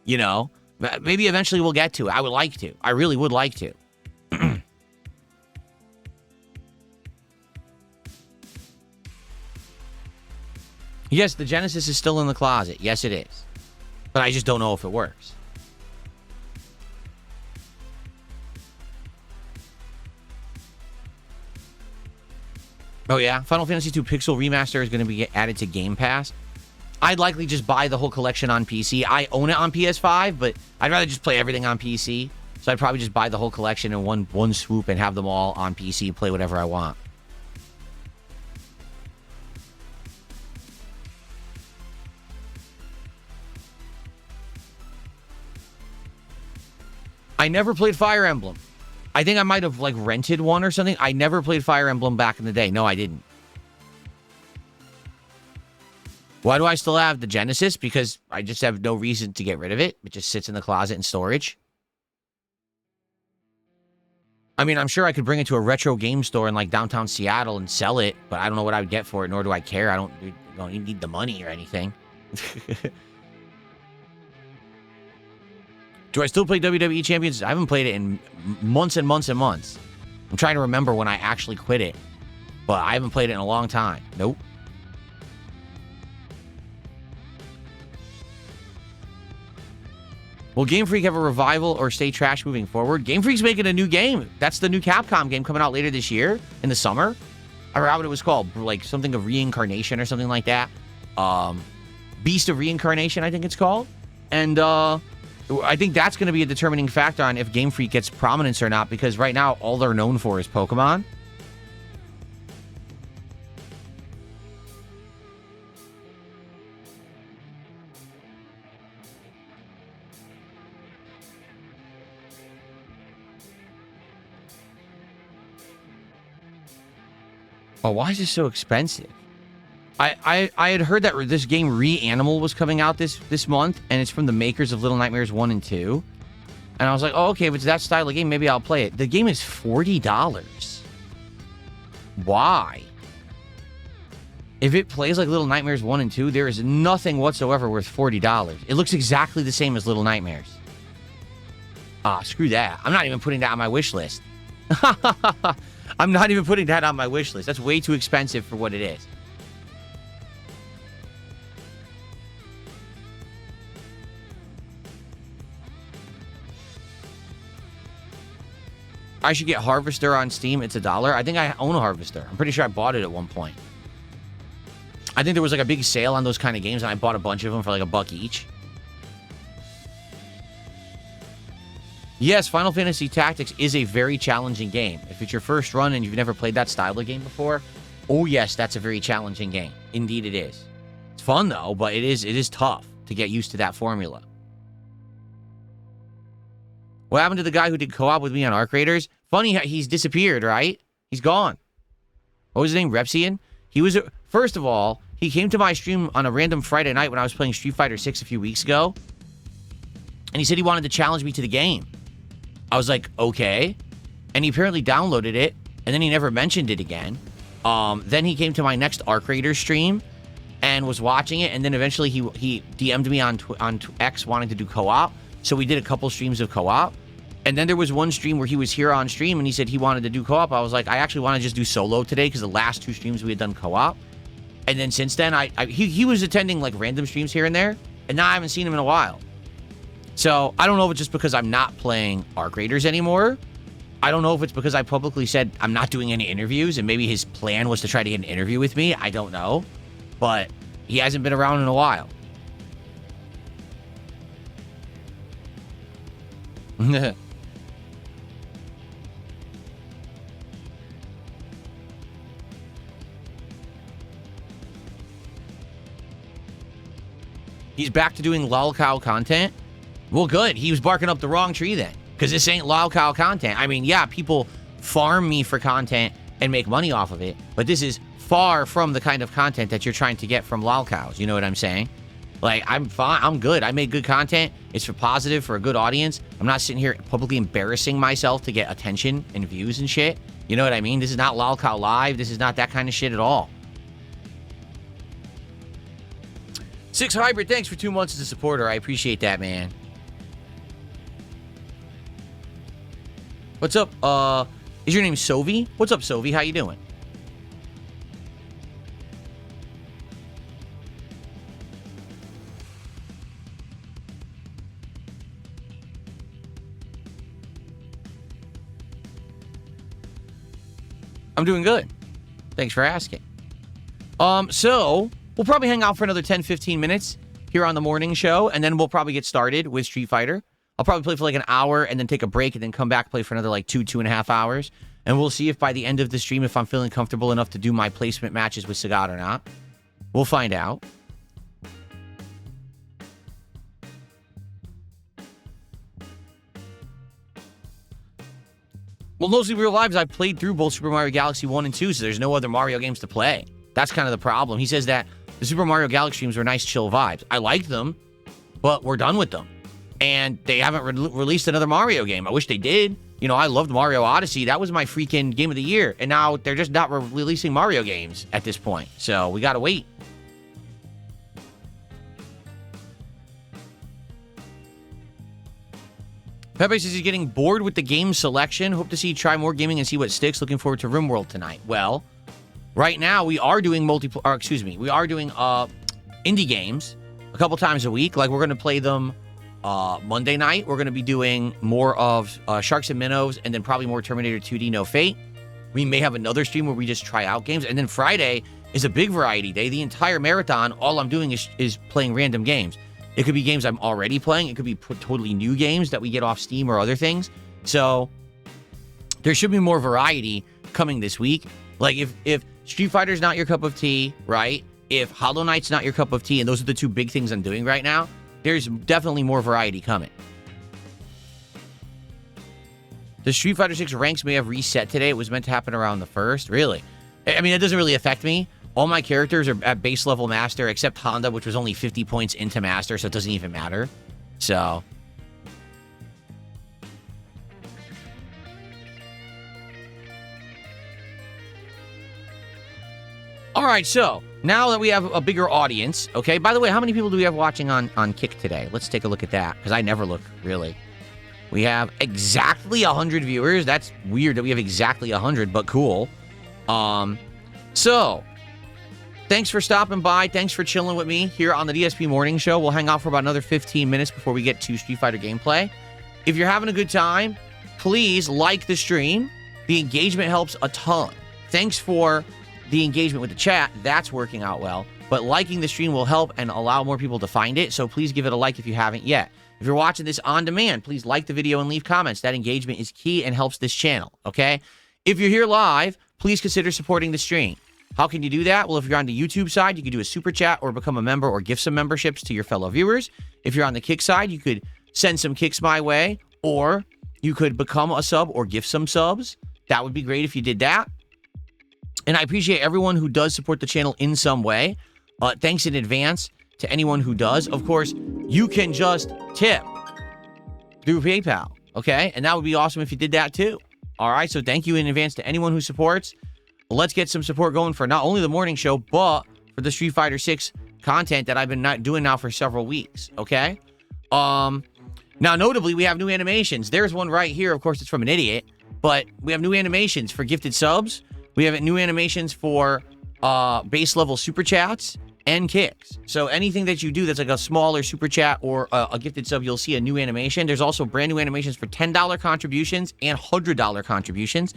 Maybe eventually we'll get to it. I would like to. I really would like to. Yes, the Genesis is still in the closet. Yes, it is. But I just don't know if it works. Oh, yeah? Final Fantasy II Pixel Remaster is going to be added to Game Pass. I'd likely just buy the whole collection on PC. I own it on PS5, but I'd rather just play everything on PC. So I'd probably just buy the whole collection in one swoop and have them all on PC and play whatever I want. I never played Fire Emblem. I think I might have, rented one or something. I never played Fire Emblem back in the day. No, I didn't. Why do I still have the Genesis? Because I just have no reason to get rid of it. It just sits in the closet in storage. I mean, I'm sure I could bring it to a retro game store in, downtown Seattle and sell it, but I don't know what I would get for it, nor do I care. I don't need the money or anything. Do I still play WWE Champions? I haven't played it in months and months and months. I'm trying to remember when I actually quit it. But I haven't played it in a long time. Nope. Will Game Freak have a revival or stay trash moving forward? Game Freak's making a new game. That's the new Capcom game coming out later this year in the summer. I forgot what it was called. Something of Reincarnation or something like that. Beast of Reincarnation, I think it's called. And, I think that's going to be a determining factor on if Game Freak gets prominence or not, because right now, all they're known for is Pokemon. Oh, why is this so expensive? I had heard that this game Reanimal was coming out this month, and it's from the makers of Little Nightmares 1 and 2. And I was like, oh, okay, if it's that style of game, maybe I'll play it. The game is $40. Why? If it plays like Little Nightmares 1 and 2, there is nothing whatsoever worth $40. It looks exactly the same as Little Nightmares. Ah, screw that. I'm not even putting that on my wish list. I'm not even putting that on my wish list. That's way too expensive for what it is. I should get Harvester on Steam. It's $1. I think I own a Harvester. I'm pretty sure I bought it at one point. I think there was like a big sale on those kind of games, and I bought a bunch of them for like $1 each. Yes, Final Fantasy Tactics is a very challenging game. If it's your first run and you've never played that style of game before, oh yes, that's a very challenging game. Indeed it is. It's fun though, but it is tough to get used to that formula. What happened to the guy who did co-op with me on Arc Raiders? Funny how he's disappeared, right? He's gone. What was his name? Repsian? He was, first of all, he came to my stream on a random Friday night when I was playing Street Fighter 6 a few weeks ago. And he said he wanted to challenge me to the game. I was like, okay. And he apparently downloaded it, and then he never mentioned it again. Then he came to my next Arc Raiders stream and was watching it, and then eventually he DM'd me on X wanting to do co-op. So we did a couple streams of co-op. And then there was one stream where he was here on stream and he said he wanted to do co-op. I was like, I actually want to just do solo today because the last 2 streams we had done co-op. And then since then, he was attending like random streams here and there. And now I haven't seen him in a while. So I don't know if it's just because I'm not playing Arc Raiders anymore. I don't know if it's because I publicly said I'm not doing any interviews and maybe his plan was to try to get an interview with me. I don't know. But he hasn't been around in a while. He's back to doing lolcow content? Well, good. He was barking up the wrong tree then. Because this ain't lolcow content. I mean, yeah, people farm me for content and make money off of it. But this is far from the kind of content that you're trying to get from lolcows. You know what I'm saying? Like, I'm fine. I'm good. I make good content. It's for positive, for a good audience. I'm not sitting here publicly embarrassing myself to get attention and views and shit. You know what I mean? This is not lolcow live. This is not that kind of shit at all. 6 Hybrid, thanks for 2 months as a supporter. I appreciate that, man. What's up? Is your name Sovi? What's up, Sovi? How you doing? I'm doing good. Thanks for asking. So we'll probably hang out for another 10-15 minutes here on the morning show, and then we'll probably get started with Street Fighter. I'll probably play for like an hour and then take a break and then come back, play for another like 2.5 hours. And we'll see if by the end of the stream, if I'm feeling comfortable enough to do my placement matches with Sagat or not. We'll find out. Well, mostly real lives, I played through both Super Mario Galaxy 1 and 2, so there's no other Mario games to play. That's kind of the problem. He says that the Super Mario Galaxy streams were nice, chill vibes. I liked them, but we're done with them. And they haven't released another Mario game. I wish they did. You know, I loved Mario Odyssey. That was my freaking game of the year. And now they're just not releasing Mario games at this point. So we gotta wait. Pepe says he's getting bored with the game selection. Hope to see you try more gaming and see what sticks. Looking forward to RimWorld tonight. Well, right now we are doing we are doing indie games a couple times a week. Like we're gonna play them Monday night. We're gonna be doing more of Sharks and Minnows, and then probably more Terminator 2D No Fate. We may have another stream where we just try out games, and then Friday is a big variety day. The entire marathon, all I'm doing is playing random games. It could be games I'm already playing. It could be totally new games that we get off Steam or other things. So there should be more variety coming this week. Like if Street Fighter's not your cup of tea, right? If Hollow Knight's not your cup of tea, and those are the 2 big things I'm doing right now, there's definitely more variety coming. The Street Fighter 6 ranks may have reset today. It was meant to happen around the 1st. Really? I mean, it doesn't really affect me. All my characters are at base level master, except Honda, which was only 50 points into master, so it doesn't even matter. So... All right, so now that we have a bigger audience, okay? By the way, how many people do we have watching on Kick today? Let's take a look at that, because I never look, really. We have exactly 100 viewers. That's weird that we have exactly 100, but cool. So, thanks for stopping by. Thanks for chilling with me here on the DSP Morning Show. We'll hang out for about another 15 minutes before we get to Street Fighter gameplay. If you're having a good time, please like the stream. The engagement helps a ton. Thanks for the engagement with the chat. That's working out well. But liking the stream will help and allow more people to find it. So please give it a like if you haven't yet. If you're watching this on demand, please like the video and leave comments. That engagement is key and helps this channel, okay? If you're here live, please consider supporting the stream. How can you do that? Well, if you're on the YouTube side, you can do a super chat or become a member or gift some memberships to your fellow viewers. If you're on the Kick side, you could send some kicks my way, or you could become a sub or gift some subs. That would be great if you did that. And I appreciate everyone who does support the channel in some way. Thanks in advance to anyone who does. Of course, you can just tip through PayPal, okay? And that would be awesome if you did that too. All right, so thank you in advance to anyone who supports. Let's get some support going for not only the morning show, but for the Street Fighter 6 content that I've been doing now for several weeks, okay? Now, notably, we have new animations. There's one right here. Of course, it's from an idiot. But we have new animations for gifted subs. We have new animations for base level super chats and kicks. So anything that you do that's like a smaller super chat or a gifted sub, you'll see a new animation. There's also brand new animations for $10 contributions and $100 contributions.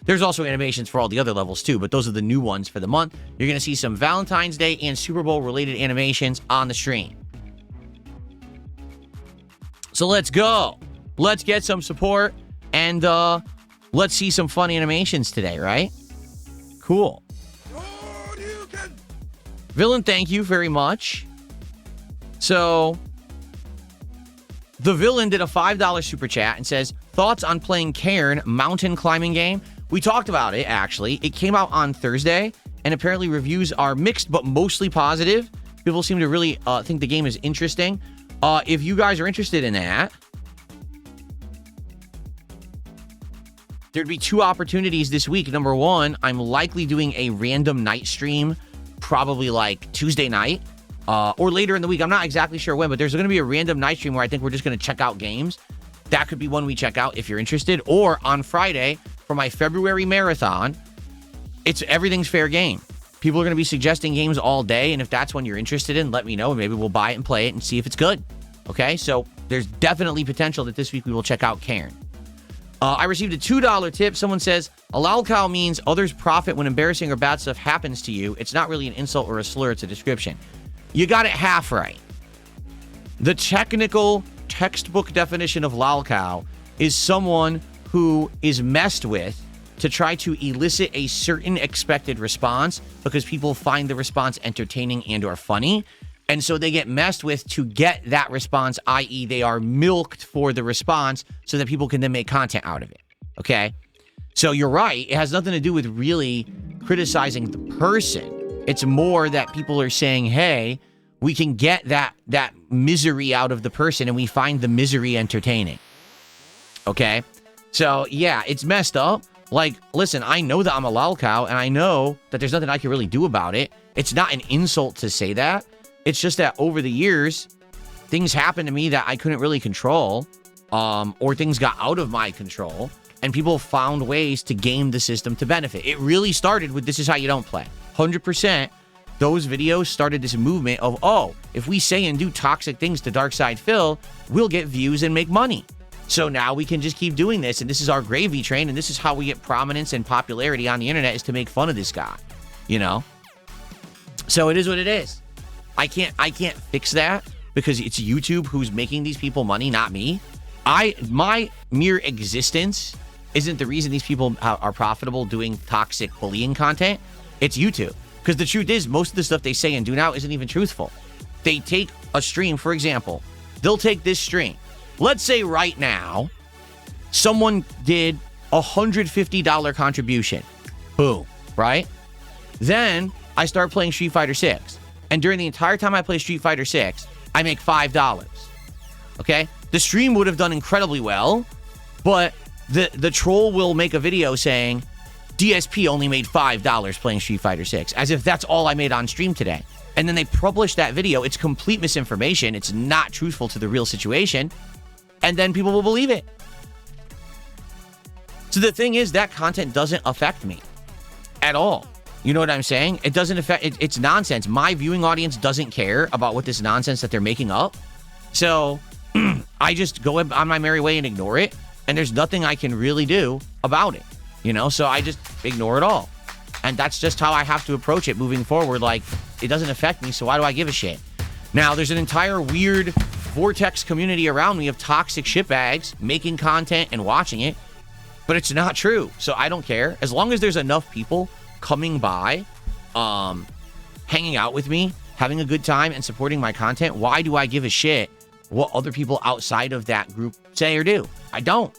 There's also animations for all the other levels too, but those are the new ones for the month. You're going to see some Valentine's Day and Super Bowl related animations on the stream. So let's go. Let's get some support and let's see some fun animations today, right? Cool. Villain, thank you very much. So, the Villain did a $5 super chat and says, thoughts on playing Cairn mountain climbing game? We talked about it, actually. It came out on Thursday, and apparently reviews are mixed, but mostly positive. People seem to really think the game is interesting. If you guys are interested in that, there'd be two opportunities this week. Number one, I'm likely doing a random night stream, probably like Tuesday night or later in the week. I'm not exactly sure when, but there's going to be a random night stream where I think we're just going to check out games. That could be one we check out if you're interested. Or on Friday for my February marathon, everything's fair game. People are going to be suggesting games all day, and if that's one you're interested in, let me know, and maybe we'll buy it and play it and see if it's good. Okay, so there's definitely potential that this week we will check out Cairn. I received a $2 tip. Someone says, a lolcow means others profit when embarrassing or bad stuff happens to you. It's not really an insult or a slur. It's a description. You got it half right. The technical textbook definition of lolcow is someone who is messed with to try to elicit a certain expected response because people find the response entertaining and or funny. And so they get messed with to get that response, i.e. they are milked for the response so that people can then make content out of it, okay? So you're right. It has nothing to do with really criticizing the person. It's more that people are saying, hey, we can get that misery out of the person and we find the misery entertaining, okay? So, yeah, it's messed up. Like, listen, I know that I'm a lolcow and I know that there's nothing I can really do about it. It's not an insult to say that. It's just that over the years, things happened to me that I couldn't really control, or things got out of my control, and people found ways to game the system to benefit. It really started with This Is How You Don't Play. 100%, those videos started this movement of, oh, if we say and do toxic things to Darkside Phil, we'll get views and make money. So now we can just keep doing this, and this is our gravy train, and this is how we get prominence and popularity on the internet, is to make fun of this guy, you know? So it is what it is. I can't fix that because it's YouTube who's making these people money, not me. My mere existence isn't the reason these people are profitable doing toxic bullying content. It's YouTube. Because the truth is, most of the stuff they say and do now isn't even truthful. They take a stream, for example. They'll take this stream. Let's say right now, someone did a $150 contribution. Boom, right? Then I start playing Street Fighter 6. And during the entire time I play Street Fighter 6, I make $5. Okay? The stream would have done incredibly well, but the troll will make a video saying, DSP only made $5 playing Street Fighter 6, as if that's all I made on stream today. And then they publish that video. It's complete misinformation. It's not truthful to the real situation. And then people will believe it. So the thing is, that content doesn't affect me at all. You know what I'm saying? It doesn't affect, it's nonsense. My viewing audience doesn't care about what this nonsense that they're making up. So I just go on my merry way and ignore it. And there's nothing I can really do about it. You know, so I just ignore it all. And that's just how I have to approach it moving forward. Like, it doesn't affect me, so why do I give a shit? Now, there's an entire weird vortex community around me of toxic shitbags making content and watching it. But it's not true, so I don't care. As long as there's enough people coming by, hanging out with me, having a good time, and supporting my content, why do I give a shit what other people outside of that group say or do? I don't.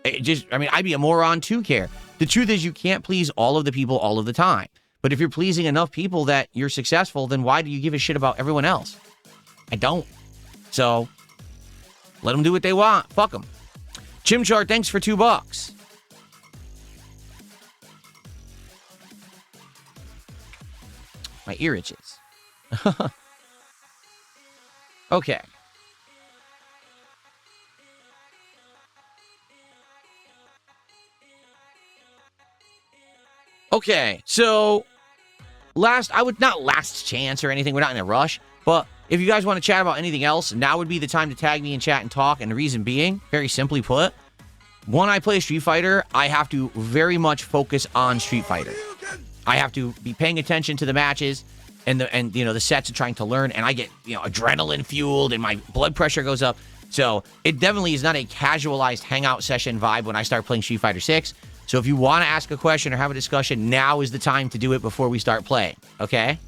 I'd be a moron to care. The truth is, you can't please all of the people all of the time. But if you're pleasing enough people that you're successful, then why do you give a shit about everyone else? I don't. So, let them do what they want. Fuck them. Chimchar, thanks for $2. My ear itches. Okay. Okay, so not last chance or anything. We're not in a rush, but if you guys want to chat about anything else, now would be the time to tag me in chat and talk. And the reason being, very simply put, when I play Street Fighter, I have to very much focus on Street Fighter. I have to be paying attention to the matches and the sets and trying to learn, and I get adrenaline fueled and my blood pressure goes up. So it definitely is not a casualized hangout session vibe when I start playing Street Fighter 6. So if you want to ask a question or have a discussion, now is the time to do it before we start playing, okay?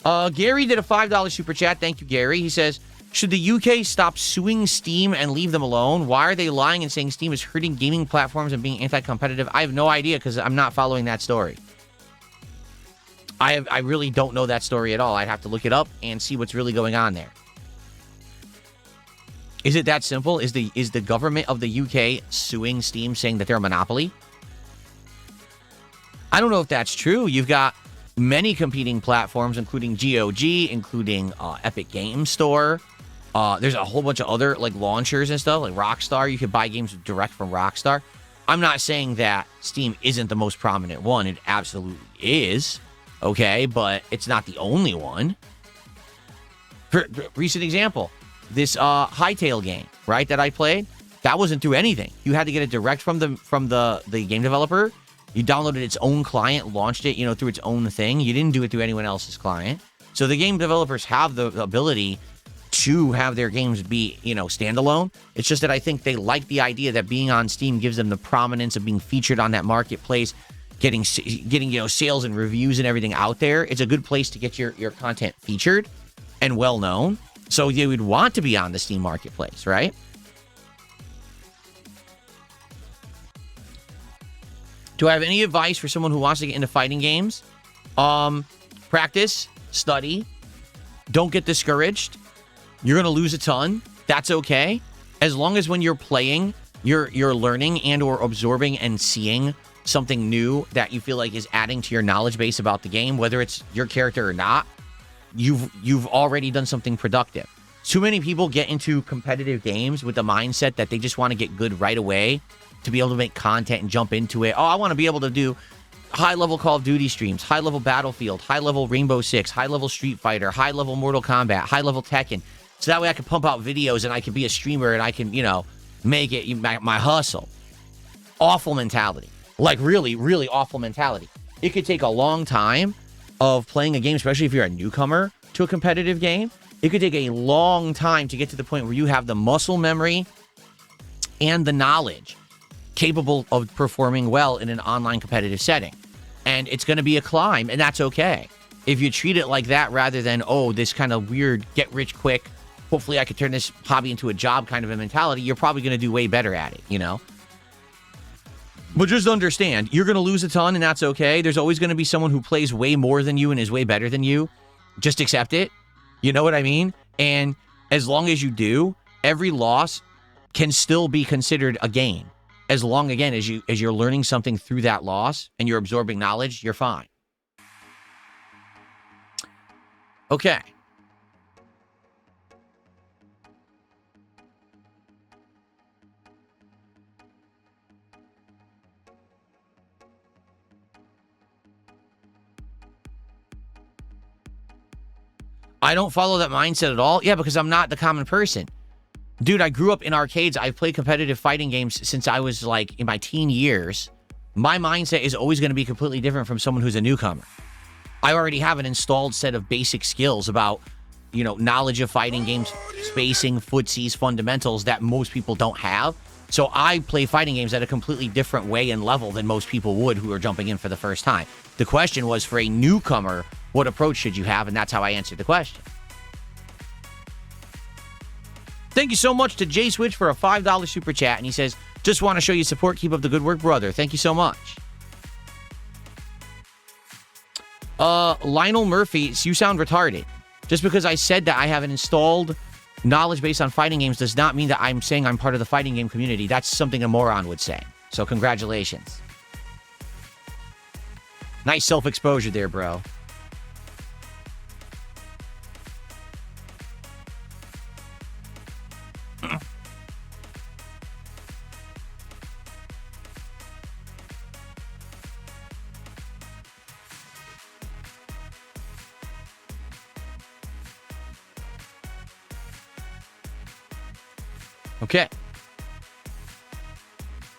Gary did a $5 super chat. Thank you, Gary. He says, should the UK stop suing Steam and leave them alone? Why are they lying and saying Steam is hurting gaming platforms and being anti-competitive? I have no idea because I'm not following that story. I really don't know that story at all. I'd have to look it up and see what's really going on there. Is it that simple? Is the government of the UK suing Steam, saying that they're a monopoly? I don't know if that's true. You've got many competing platforms, including GOG, including Epic Games Store. There's a whole bunch of other launchers and stuff, like Rockstar. You can buy games direct from Rockstar. I'm not saying that Steam isn't the most prominent one. It absolutely is, okay? But it's not the only one. For recent example, this Hightail game, right, that I played, that wasn't through anything. You had to get it direct from the game developer. You downloaded its own client, launched it, through its own thing. You didn't do it through anyone else's client. So the game developers have the ability to have their games be, standalone. It's just that I think they like the idea that being on Steam gives them the prominence of being featured on that marketplace, getting sales and reviews and everything out there. It's a good place to get your content featured and well known. So you would want to be on the Steam marketplace, right? Do I have any advice for someone who wants to get into fighting games? Practice, study, don't get discouraged. You're going to lose a ton. That's okay. As long as when you're playing, you're learning and or absorbing and seeing something new that you feel like is adding to your knowledge base about the game, whether it's your character or not, you've already done something productive. Too many people get into competitive games with the mindset that they just want to get good right away to be able to make content and jump into it. Oh, I want to be able to do high-level Call of Duty streams, high-level Battlefield, high-level Rainbow Six, high-level Street Fighter, high-level Mortal Kombat, high-level Tekken. So that way I can pump out videos and I can be a streamer and I can, make it my hustle. Awful mentality. Really, really awful mentality. It could take a long time of playing a game, especially if you're a newcomer to a competitive game. It could take a long time to get to the point where you have the muscle memory and the knowledge capable of performing well in an online competitive setting. And it's going to be a climb, and that's okay. If you treat it like that rather than, this kind of weird get rich quick, hopefully I could turn this hobby into a job kind of a mentality, you're probably going to do way better at it, But just understand, you're going to lose a ton, and that's okay. There's always going to be someone who plays way more than you and is way better than you. Just accept it. You know what I mean? And as long as you do, every loss can still be considered a gain. As long, again, as you're learning something through that loss and you're absorbing knowledge, you're fine. Okay. I don't follow that mindset at all. Yeah, because I'm not the common person. Dude, I grew up in arcades. I've played competitive fighting games since I was like in my teen years. My mindset is always going to be completely different from someone who's a newcomer. I already have an installed set of basic skills about, you know, knowledge of fighting games, spacing, footsies, fundamentals that most people don't have. So I play fighting games at a completely different way and level than most people would who are jumping in for the first time. The question was, for a newcomer, what approach should you have? And that's how I answered the question. Thank you so much to Jay Switch for a $5 super chat. And he says, just want to show you support. Keep up the good work, brother. Thank you so much. Lionel Murphy, you sound retarded. Just because I said that I have an installed knowledge based on fighting games does not mean that I'm saying I'm part of the fighting game community. That's something a moron would say. So congratulations. Nice self-exposure there, bro. Okay.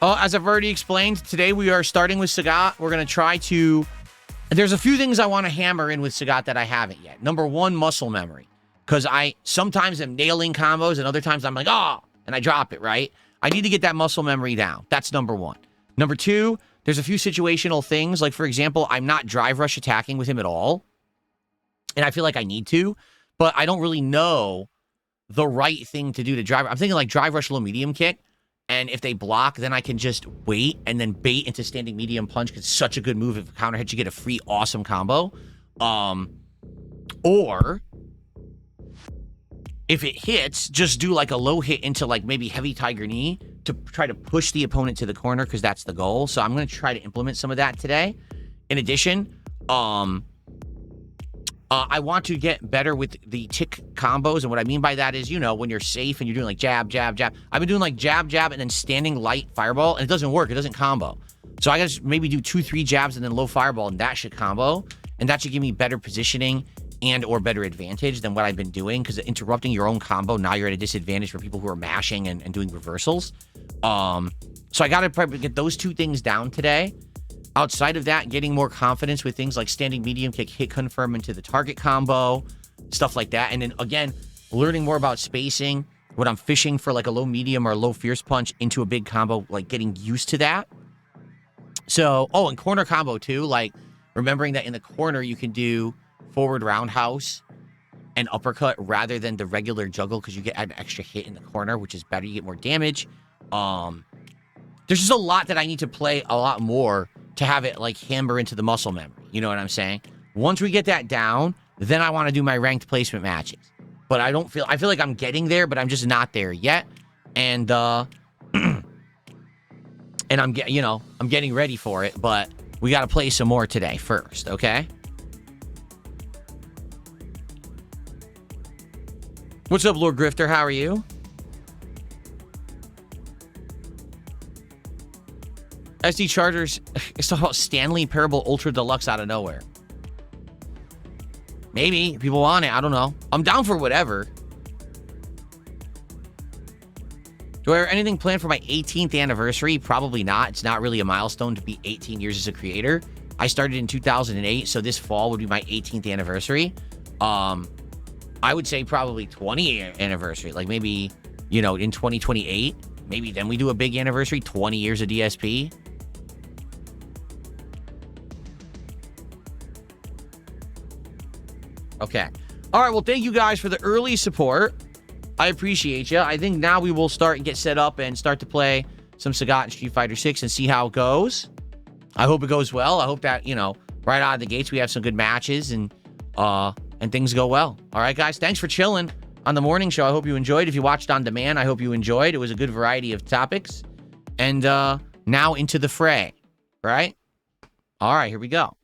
As I've already explained, today we are starting with Sagat. We're going to try to... There's a few things I want to hammer in with Sagat that I haven't yet. Number one, muscle memory. Because I sometimes am nailing combos and other times I'm like, oh, and I drop it, right? I need to get that muscle memory down. That's number one. Number two, there's a few situational things. Like, for example, I'm not drive rush attacking with him at all. And I feel like I need to. But I don't really know the right thing to do to drive. I'm thinking like drive rush low medium kick. And if they block, then I can just wait and then bait into standing medium punch because it's such a good move. If a counter hits, you get a free awesome combo. Or if it hits, just do like a low hit into like maybe heavy tiger knee to try to push the opponent to the corner because that's the goal. So I'm going to try to implement some of that today. In addition, I want to get better with the tick combos. And what I mean by that is, you know, when you're safe and you're doing like jab, jab, jab. I've been doing like jab, jab, and then standing light fireball. And it doesn't work. It doesn't combo. So I guess maybe do 2-3 jabs and then low fireball. And that should combo. And that should give me better positioning and or better advantage than what I've been doing. Because interrupting your own combo, now you're at a disadvantage for people who are mashing and doing reversals. So I got to probably get those two things down today. Outside of that, getting more confidence with things like standing medium kick, hit confirm into the target combo, stuff like that. And then, again, learning more about spacing, when I'm fishing for like a low medium or a low fierce punch into a big combo, like getting used to that. So, oh, and corner combo too, like remembering that in the corner you can do forward roundhouse and uppercut rather than the regular juggle because you get an extra hit in the corner, which is better. You get more damage. There's just a lot that I need to play a lot more to have it like hammer into the muscle memory. You know what I'm saying? Once we get that down, then I want to do my ranked placement matches. But I feel like I'm getting there, but I'm just not there yet. And and I'm getting ready for it, but we got to play some more today first, okay? What's up, Lord Grifter? How are you? SD Chargers, it's talking about Stanley Parable Ultra Deluxe out of nowhere. Maybe. If people want it, I don't know. I'm down for whatever. Do I have anything planned for my 18th anniversary? Probably not. It's not really a milestone to be 18 years as a creator. I started in 2008, so this fall would be my 18th anniversary. I would say probably 20th anniversary. Like maybe, you know, in 2028, maybe then we do a big anniversary, 20 years of DSP. Okay. All right. Well, thank you guys for the early support. I appreciate you. I think now we will start and get set up and start to play some Sagat in Street Fighter 6 and see how it goes. I hope it goes well. I hope that, you know, right out of the gates we have some good matches and things go well. All right, guys, thanks for chilling on the morning show. I hope you enjoyed. If you watched on demand, I hope you enjoyed. It was a good variety of topics. And now into the fray, right? All right, here we go.